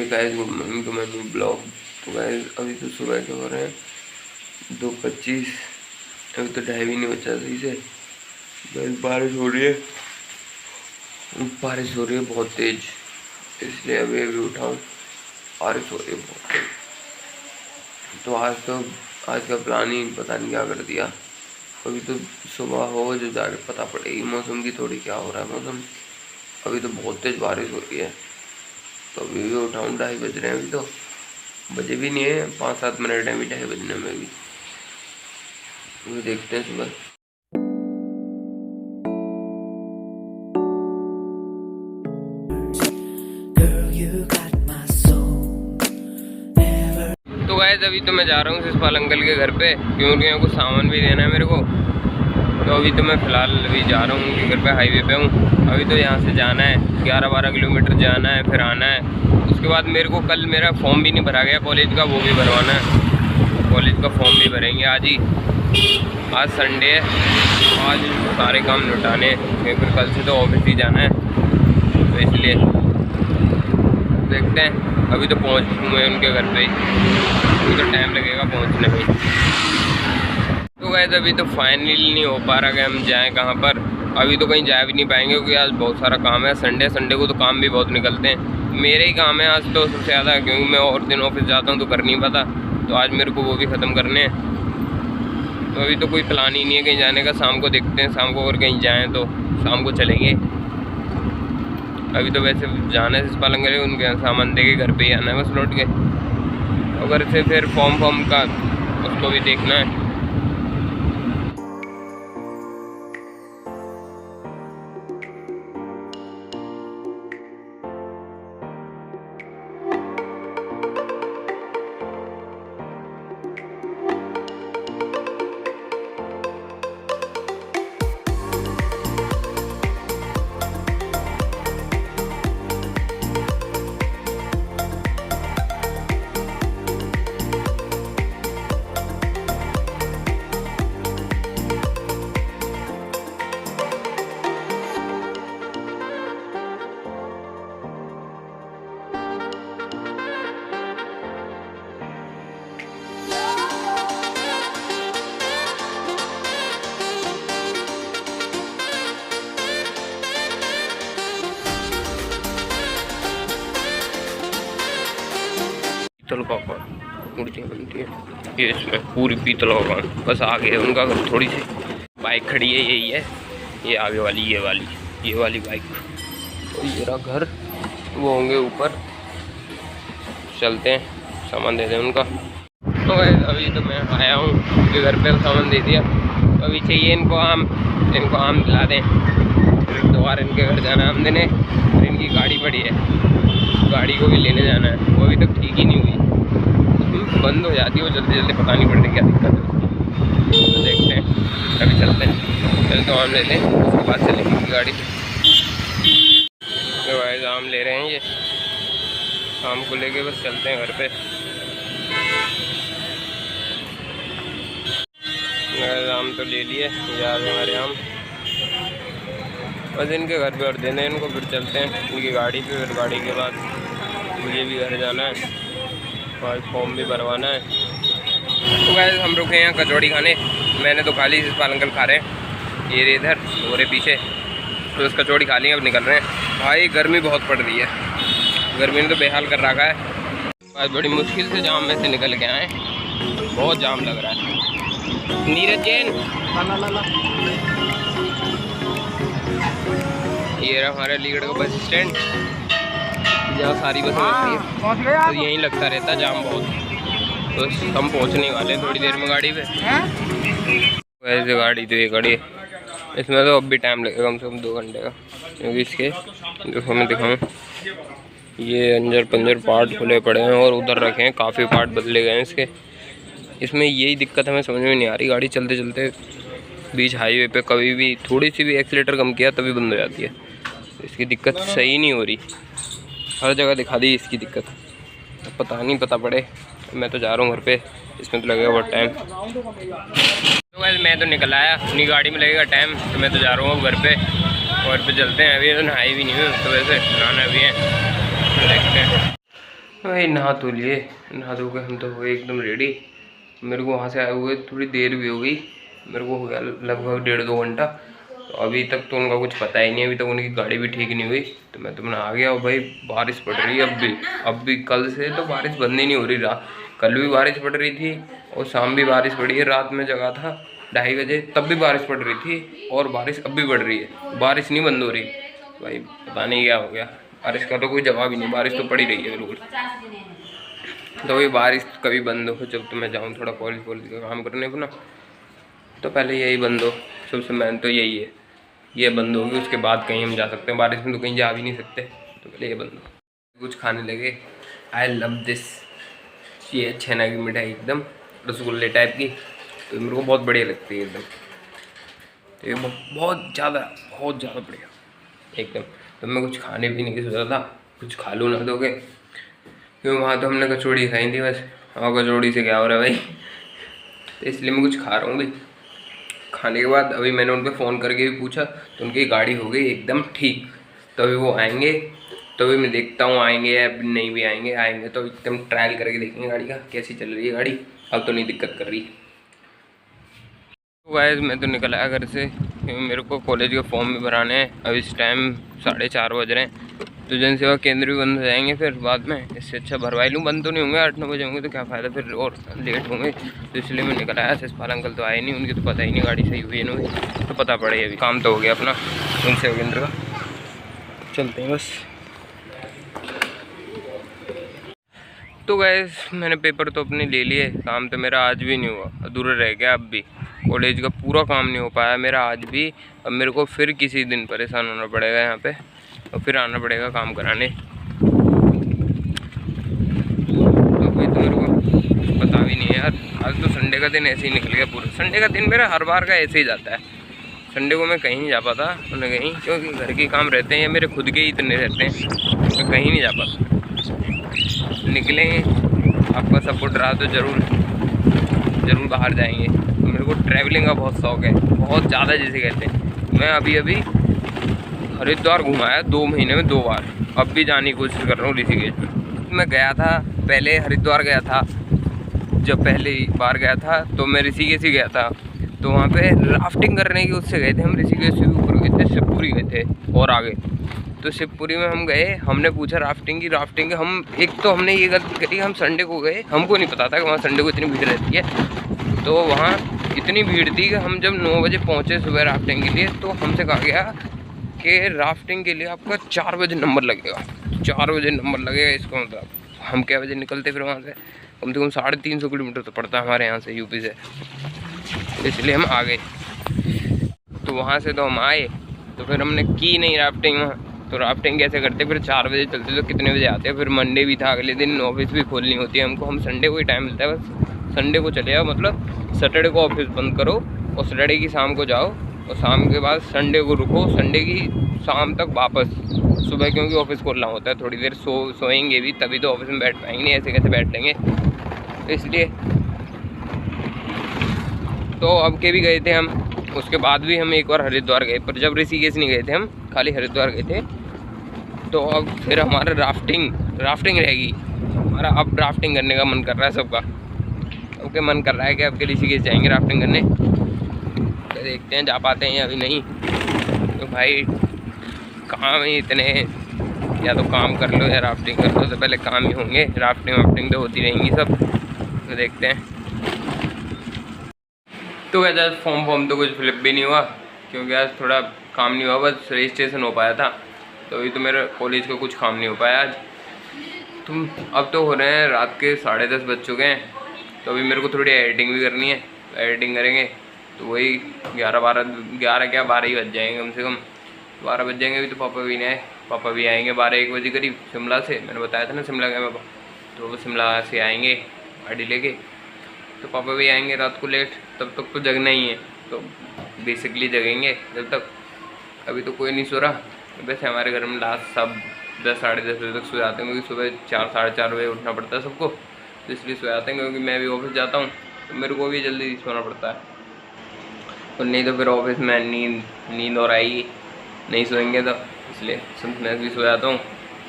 Guys good morning to my new blog. तो guys अभी तो सुबह के हो रहे हैं 2:25। अभी तो 2:30 भी नहीं बचा सही से। गाइस बारिश हो रही है बहुत तेज, इसलिए अभी उठा हूँ। बारिश हो रही है बहुत तेज। तो आज का प्लान ही पता नहीं क्या कर दिया। अभी तो सुबह हो जो जाके पता पड़ेगी मौसम की थोड़ी क्या हो रहा है मौसम। अभी तो बहुत तेज बारिश हो रही है। तो अभी भी उठाऊँ 2:30 बज रहे हैं। अभी तो बजे भी नहीं है, 5-7 मिनट है अभी 2:30 बजने में भी। अभी देखते हैं सुबह। तो गाइस अभी तो मैं जा रहा हूँ शिषपाल अंकल के घर पे, क्योंकि यहाँ कुछ सामान भी देना है मेरे को। तो अभी तो मैं फ़िलहाल अभी जा रहा हूँ उनके घर पे, हाईवे पे हूँ। अभी तो यहाँ से जाना है 11-12 किलोमीटर जाना है, फिर आना है। उसके बाद मेरे को कल मेरा फॉर्म भी नहीं भरा गया कॉलेज का, वो भी भरवाना है। कॉलेज का फॉर्म भी भरेंगे आज ही। आज संडे है, आज सारे काम निपटाने हैं, फिर कल से तो ऑफिस ही जाना है। तो इसलिए देखते हैं। अभी तो पहुँच हुए उनके घर पे ही, अभी तो टाइम लगेगा पहुँचने में। तो गाइस अभी तो फाइनली नहीं हो पा रहा कि हम जाएं कहाँ पर। अभी तो कहीं जा भी नहीं पाएंगे क्योंकि आज बहुत सारा काम है। संडे को तो काम भी बहुत निकलते हैं। मेरे ही काम है आज तो सबसे ज़्यादा, क्योंकि मैं और दिन ऑफिस जाता हूँ तो कर नहीं पाता। तो आज मेरे को वो भी ख़त्म करने हैं। तो अभी तो कोई प्लान ही नहीं है कहीं जाने का। शाम को देखते हैं, शाम को अगर कहीं जाएँ तो शाम को चलेंगे। अभी तो वैसे जाना है शिषपाल अंकल, उनके सामान दे के घर पे ही आना है बस लौट के। और घर से फिर फॉर्म का उसको भी देखना है। पीतल का मूर्तियाँ बनती है ये, इसमें पूरी पीतल का काम। बस आगे है उनका घर, थोड़ी सी बाइक खड़ी है, यही है ये आगे वाली, ये वाली बाइक। तो ये रहा घर, वो होंगे ऊपर। चलते हैं, सामान दे दें उनका। तो अभी तो मैं आया हूँ उनके घर पे, सामान दे दिया। तो अभी चाहिए इनको आम दिला दें। फिर दोबारा इनके घर जाना है आम देने। फिर इनकी गाड़ी पड़ी है, गाड़ी को भी लेने जाना है। वो अभी तक ठीक ही नहीं हुई, बंद हो जाती है वो जल्दी, पता नहीं पड़ रही क्या दिक्कत है उसकी। तो देखते हैं, अभी चलते हैं। तो आम ले लें, उसके बाद चलेंगे उनकी गाड़ी से। तो भाई आम ले रहे हैं, ये आम को लेके बस चलते हैं घर पे। आम तो ले लिए, ये आ गए हमारे आम। बस इनके घर पे और देने इनको, फिर चलते हैं इनकी गाड़ी पे। फिर गाड़ी के बाद मुझे भी घर जाना है और फॉर्म भी भरवाना है। तो गाइस हम रुके हैं यहाँ कचौड़ी खाने। मैंने तो खा ली, शिषपाल अंकल खा रहे हैं ये इधर और पीछे। तो बस कचौड़ी खा ली, अब निकल रहे हैं। भाई गर्मी बहुत पड़ रही है, गर्मी ने तो बेहाल कर रखा है। आज बड़ी मुश्किल से जाम में से निकल के आए, बहुत जाम लग रहा है। नीरज जैन, ये रहा हमारे अलीगढ़ का बस स्टैंड, जहाँ सारी बसें लगती है। तो यहीं लगता रहता जाम बहुत। तो हम पहुँचने वाले हैं थोड़ी देर में गाड़ी पे। वैसे गाड़ी तो ये खड़ी है, इसमें तो अब भी टाइम लगेगा कम से कम 2 घंटे का। क्योंकि इसके देखो मैं दिखाऊँ, ये अंजर पंजर पार्ट खुले पड़े हैं और उधर रखे हैं, काफ़ी पार्ट बदले गए हैं इसके। इसमें यही दिक्कत हमें समझ में नहीं आ रही। गाड़ी चलते चलते बीच हाईवे पे कभी भी थोड़ी सी भी एक्सीलेटर कम किया तभी बंद हो जाती है। इसकी दिक्कत सही नहीं हो रही, हर जगह दिखा दी इसकी दिक्कत। तो पता नहीं पता पड़े। मैं तो जा रहा हूँ घर पे, इसमें तो लगेगा बहुत टाइम। तो वैसे मैं तो निकल आया, अपनी गाड़ी में लगेगा टाइम। तो मैं तो जा रहा हूँ घर पे, घर पे चलते हैं। अभी तो नहाई भी नहीं हूँ, तो वैसे नहाना भी है, देखते हैं। भाई नहा तो लिए, नहा धो के हम तो हुए एकदम रेडी। मेरे को वहाँ से आए हुए थोड़ी देर भी हो गई, मेरे को हो गया लगभग 1.5-2 घंटा। तो अभी तक तो उनका कुछ पता ही नहीं, अभी तक उनकी गाड़ी भी ठीक नहीं हुई। तो मैं तुमने आ गया और भाई बारिश पड़ रही है अब भी कल से तो बारिश बंद ही नहीं हो रही। रात कल भी बारिश पड़ रही थी और शाम भी बारिश पड़ी है। रात में जगा था 2:30 बजे, तब भी बारिश पड़ रही थी और बारिश अब भी पड़ रही है, बारिश नहीं बंद हो रही। भाई पता नहीं क्या हो गया, बारिश का तो कोई जवाब ही नहीं, बारिश तो पड़ी रही है बिल्कुल। तो वही बारिश कभी बंद हो जब तो मैं जाऊँ थोड़ा कॉलेज का काम करने अपना, तो पहले यही बंद हो। सबसे मेन तो यही है, ये बंद होगी उसके बाद कहीं हम जा सकते हैं। बारिश में तो कहीं जा भी नहीं सकते, तो पहले ये बंद हो। कुछ खाने लगे। आई लव दिस, ये छेना की मिठाई एकदम रसगुल्ले टाइप की, तो मेरे को बहुत बढ़िया लगती है एकदम। तो ये बहुत ज़्यादा बढ़िया एकदम। तो मैं कुछ खाने पीने की सोचा था, कुछ खा लूँ ना दोगे, क्योंकि वहाँ तो हमने कचौड़ी खाई थी बस। हाँ कचौड़ी से क्या हो रहा है भाई, तो इसलिए मैं कुछ खा रहा हूँ भाई। खाने के बाद अभी मैंने उन पर फ़ोन करके भी पूछा, तो उनकी गाड़ी हो गई एकदम ठीक। तो अभी वो आएंगे, तो अभी मैं देखता हूँ आएंगे या नहीं भी आएंगे तो एकदम ट्रायल करके देखेंगे गाड़ी का कैसी चल रही है गाड़ी। अब तो नहीं दिक्कत कर रही। तो गाइस मैं तो निकल आया घर से, क्योंकि मेरे को कॉलेज के फॉर्म भी भराने हैं। अब इस टाइम 4:30 बज रहे हैं, तो जन सेवा केंद्र भी बंद हो जाएंगे फिर बाद में। इससे अच्छा भरवाई लूँ, बंद तो नहीं होंगे, 8-9 बजे होंगे तो क्या फ़ायदा फिर और लेट होंगे। तो इसलिए मैं निकल आया। ससपाल अंकल तो आए नहीं, उनकी तो पता ही नहीं गाड़ी सही हुई है ना हुई, तो पता पड़े। अभी काम तो हो गया अपना जन सेवा केंद्र का, चलते हैं बस। तो गैस मैंने पेपर तो अपने ले लिए, काम तो मेरा आज भी नहीं हुआ, अधूरा रह गया। अब भी कॉलेज का पूरा काम नहीं हो पाया मेरा आज भी। अब मेरे को फिर किसी दिन परेशान होना पड़ेगा यहाँ पे, और फिर आना पड़ेगा काम कराने। तो भाई तो मेरे को पता भी नहीं है यार, आज तो संडे का दिन ऐसे ही निकल गया पूरा। संडे का दिन मेरा हर बार का ऐसे ही जाता है। संडे को मैं कहीं नहीं जा पाता उन्हें कहीं, क्योंकि घर के काम रहते हैं या मेरे खुद के ही इतने रहते हैं, तो कहीं नहीं जा पाता। निकलेंगे, आपका सपोर्ट रहा तो ज़रूर बाहर जाएंगे। तो मेरे को ट्रैवलिंग का बहुत शौक़ है, बहुत ज़्यादा जिसे कहते हैं। मैं अभी हरिद्वार घुमाया 2 महीने में 2 बार, अब भी जाने की कोशिश कर रहा हूँ ऋषिकेश में। मैं गया था पहले हरिद्वार गया था, जब पहली बार गया था तो मैं ऋषिकेश ही गया था। तो वहाँ पे राफ्टिंग करने की उससे गए थे हम, ऋषिकेश से ऊपर गए थे, शिवपुरी गए थे और आगे। तो शिवपुरी में हम गए, हमने पूछा राफ्टिंग की हम एक तो हमने ये गलती करी, हम संडे को गए, हमको नहीं पता था कि वहाँ संडे को इतनी भीड़ रहती है। तो वहाँ इतनी भीड़ थी कि हम जब 9 बजे पहुँचे सुबह राफ्टिंग के लिए, तो हमसे कहा गया कि राफ्टिंग के लिए आपका 4 बजे नंबर लगेगा। 4 बजे नंबर लगेगा, इसका मतलब हम क्या बजे निकलते फिर वहाँ से, कम से कम 350 किलोमीटर तो पड़ता है हमारे यहाँ से, यूपी से। इसलिए हम आ गए। तो वहाँ से तो हम आए, तो फिर हमने की नहीं राफ्टिंग वहाँ। तो राफ्टिंग कैसे करते, फिर 4 बजे चलते तो कितने बजे आते हैं। फिर मंडे भी था, अगले दिन ऑफिस भी खोलनी होती है हमको। हम संडे को ही टाइम मिलता है बस, संडे को चले जाओ, मतलब सैटरडे को ऑफिस बंद करो और सैटरडे की शाम को जाओ, और शाम के बाद संडे को रुको, संडे की शाम तक वापस सुबह, क्योंकि ऑफिस खोलना होता है। थोड़ी देर सोएंगे भी, तभी तो ऑफिस में बैठ पाएंगे, नहीं ऐसे कैसे बैठ लेंगे। तो इसलिए तो अब के भी गए थे हम, उसके बाद भी हम एक बार हरिद्वार गए, पर जब ऋषिकेश नहीं गए थे हम, खाली हरिद्वार गए थे। तो अब फिर हमारा राफ्टिंग रहेगी हमारा। अब राफ्टिंग करने का मन कर रहा है सबका, सबके मन कर रहा है कि अब के ऋषिकेश जाएंगे राफ्टिंग करने। तो देखते हैं जा पाते हैं या अभी नहीं। तो भाई काम ही इतने, या तो काम कर लो या राफ्टिंग कर लो, तो पहले काम ही होंगे। राफ्टिंग तो होती रहेंगी सब, तो देखते हैं। तो क्या आज फॉर्म तो कुछ फिलअप भी नहीं हुआ, क्योंकि आज थोड़ा काम नहीं हुआ, बस रजिस्ट्रेशन हो पाया था। तो अभी तो मेरे कॉलेज का कुछ काम नहीं हो पाया आज। तुम अब तो हो रहे हैं रात के 10:30 बज चुके हैं। तो अभी मेरे को थोड़ी एडिटिंग भी करनी है, एडिटिंग करेंगे तो वही 11 ही बज जाएंगे कम से कम, 12 बज जाएंगे। अभी तो पापा भी आएंगे 12-1 बजे करीब शिमला से। मैंने बताया था ना शिमला गए पापा, तो वो शिमला से आएंगे गाड़ी लेके। तो पापा भी आएंगे रात को लेट, तब तक तो जगना ही है, तो बेसिकली जगेंगे जब तक। अभी तो कोई नहीं सो रहा। वैसे हमारे घर में लास्ट सब 10-10:30 बजे तक सो जाते हैं, क्योंकि सुबह 4-4:30 बजे उठना पड़ता है सबको, तो इसलिए सो जाते हैं। क्योंकि मैं भी ऑफिस जाता हूँ, तो मेरे को भी जल्दी सोना पड़ता है, और नहीं तो फिर ऑफिस में नींद और आएगी, नहीं सोएंगे तो। इसलिए मैं भी सो जाता हूँ,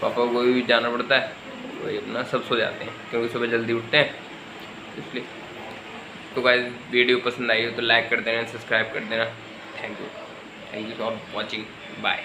पापा को भी जाना पड़ता है। वही अपना सब सो जाते हैं क्योंकि सुबह जल्दी उठते हैं इसलिए। तो गाइस वीडियो पसंद आई हो तो लाइक कर देना, सब्सक्राइब कर देना। Thank you for watching, bye.